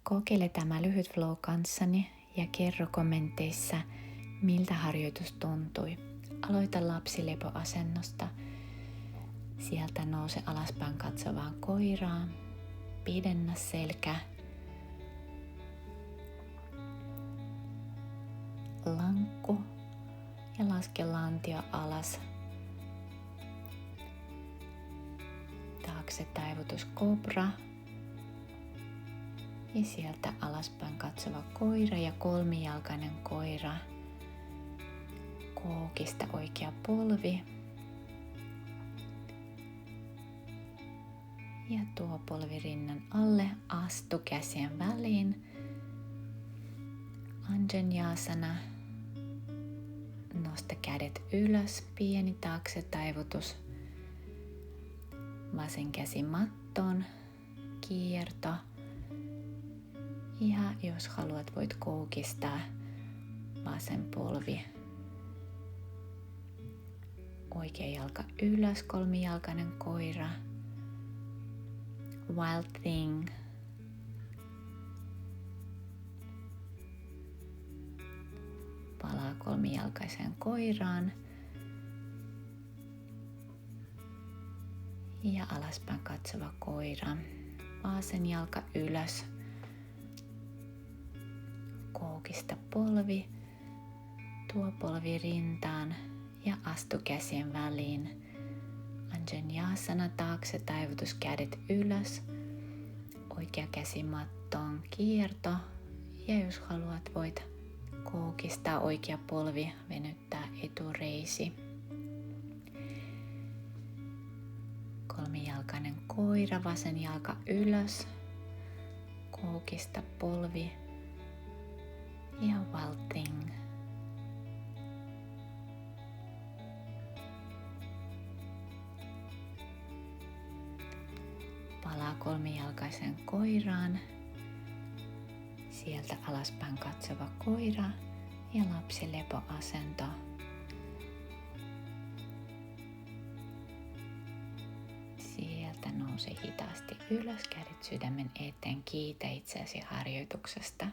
Kokeile tämä lyhyt flow kanssani ja kerro kommenteissa, miltä harjoitus tuntui. Aloita lapsilepoasennosta. Sieltä nouse alaspäin katsovaan koiraan. Pidennä selkä. Lankku ja laske lantio alas. Taakse taivutus kobra. Ja sieltä alaspäin katsova koira ja kolmijalkainen koira. Kookista oikea polvi. Ja tuo polvi rinnan alle, astu käsien väliin. Anjaneyasana. Nosta kädet ylös, pieni taakse taivutus. Vasen käsi mattoon, kierto. Ja jos haluat, voit koukistaa vasen polvi. Oikea jalka ylös, kolmijalkainen koira. Wild thing. Palaa kolmijalkaiseen koiraan. Ja alaspäin katsova koira. Vasen jalka ylös. Koukista polvi. Tuo polvi rintaan ja astu käsien väliin. Anjaneyasana taakse, taivutus kädet ylös. Oikea käsi mattoon, kierto. Ja jos haluat, voit koukistaa oikea polvi, venyttää etureisi. Kolmijalkainen koira, vasen jalka ylös. Koukista polvi. Ja wild thing. Palaa kolmijalkaisen koiraan. Sieltä alaspäin katsova koira ja lapsilepoasento. Sieltä nouse hitaasti ylös, kädet sydämen eteen, kiitä itseäsi harjoituksesta.